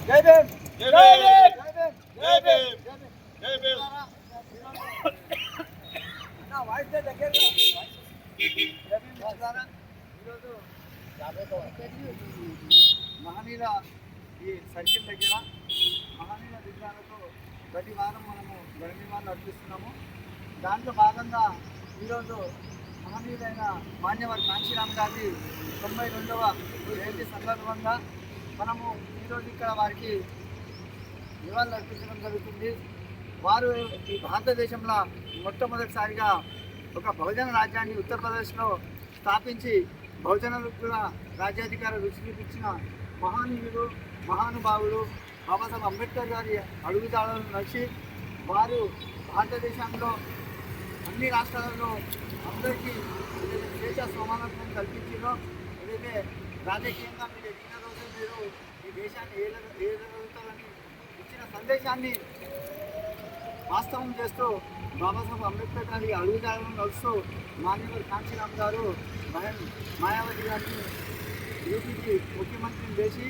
జై భీమ్ జై భీమ్ జై భీమ్ జై భీమ్ నా వాయిస్ దగ్గరగా ఈరోజు మహనీయుల ఈ సర్కిల్ దగ్గర మహనీయుల విగ్రహాలతో ప్రతి వారం మనము గణనీయాలు అర్పిస్తున్నాము. దాంట్లో భాగంగా ఈరోజు మహనీయులైన మాన్యవర్ కాంశీరామ్ గారి 92వ జయంతి సందర్భంగా మనము ఈరోజు ఇక్కడ వారికి నివాళులు అర్పించడం జరుగుతుంది. వారు ఈ భారతదేశంలో మొట్టమొదటిసారిగా ఒక బహుజన రాజ్యాన్ని ఉత్తరప్రదేశ్లో స్థాపించి బహుజనులకు కూడా రాజ్యాధికార రుచి చూపించిన మహానీయులు మహానుభావులు బాబాసాహెబ్ అంబేద్కర్ గారి అడుగుజాడలను నడిచి వారు భారతదేశంలో అన్ని రాష్ట్రాలలో అందరికీ ఏదైతే స్వేచ్ఛ సమానత్వం కల్పించిందో, ఏదైతే రాజకీయంగా మీరు ఎక్కిన రోజు మీరు ఈ దేశాన్ని ఏదవుతారని ఇచ్చిన సందేశాన్ని వాస్తవం చేస్తూ బాబాసాహెబ్ అంబేద్కర్ గారి అడుగుజాడలను నడుస్తూ మాన్యవర్ కాంశీరామ్ గారు మాయావతి గారిని యూపీకి ముఖ్యమంత్రిని చేసి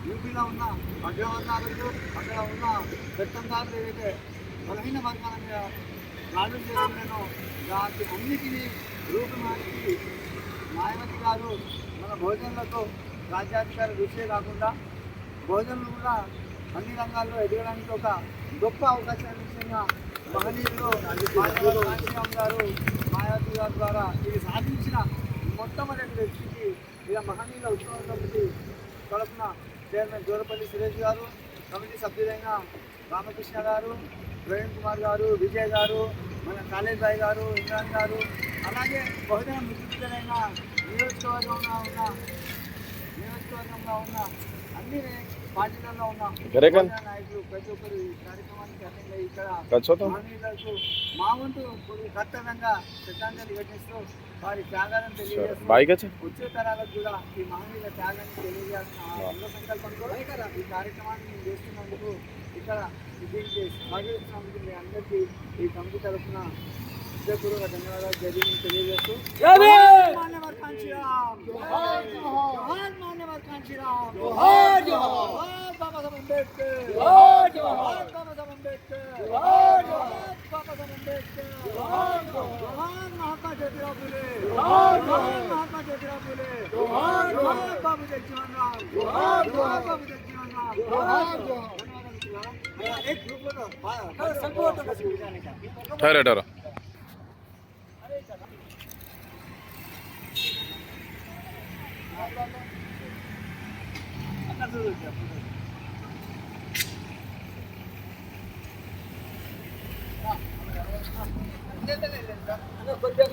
యూపీలో ఉన్న అగ్రవర్ణాలకు అక్కడ ఉన్న పెత్తందారులు ఏదైతే బలహీన వర్గాల మీద రాజు చేయడంలో దానికి అన్నిటినీ రూపుమార్చి మాయావతి గారు మన భోజనాలకు రాజ్యాధికార రుచే కాకుండా భోజనాలు కూడా అన్ని రంగాల్లో ఎదగడానికి ఒక గొప్ప అవకాశాన్ని ఇచ్చిన మహనీయులు కాంశీరామ్ గారు మాయావతి గారి ద్వారా ఇది సాధించిన మొట్టమొదటి వ్యక్తికి ఇక మహనీయుల ఉత్సవం కమిటీ తరఫున చైర్మన్ జోరపల్లి సురేష్ గారు, కమిటీ సభ్యులైన రామకృష్ణ గారు, ప్రవీణ్ కుమార్ గారు, విజయ్ గారు, మన కాలేజ్ బాయ్ గారు, ఇమ్రాన్ గారు, అలాగే బహుజన మిత్రులైన నియోజకవర్గంలో ఉన్న అన్ని పార్టీలలో ఉన్న నాయకులు ప్రతి ఒక్కరు ఈ కార్యక్రమానికి అటెండ్ అయ్యి ఇక్కడ మహనీయులకు మా వంతు కర్తవ్యంగా శ్రద్ధాంజలి ఘటిస్తూ వారి త్యాగాలను తెలియజేస్తూ వచ్చే తరాలకు కూడా ఈ మహనీయుల త్యాగాన్ని తెలియజేయాల్సిన దృఢ సంకల్పంతో ఈ కార్యక్రమాన్ని మేము చేస్తున్నందుకు ఇక్కడ దీనికి సహకరిస్తున్నందుకు మీ అందరికీ ఈ కమిటీ తరఫున హృదయపూర్వక ధన్యవాదాలు తెలియజేస్తూ మాన్యవర్ కాంశీరామ్ మాన్యవర్ కాంశీరామ్ బాబాసాహెబ్ అంబేద్కర్ బాబాసాహెబ్ అంబేద్కర్ బాబాసాహెబ్ అంబేద్కర్ మహాత్మా జ్యోతిరావు ఫులే మహాత్మా జ్యోతిరావు ఫులే బాబు జగజీవన్ రామ్ బాబు జగజీవన్ రామ్. एक ग्रुप में सपोर्ट का ठहरा కొద్దిగా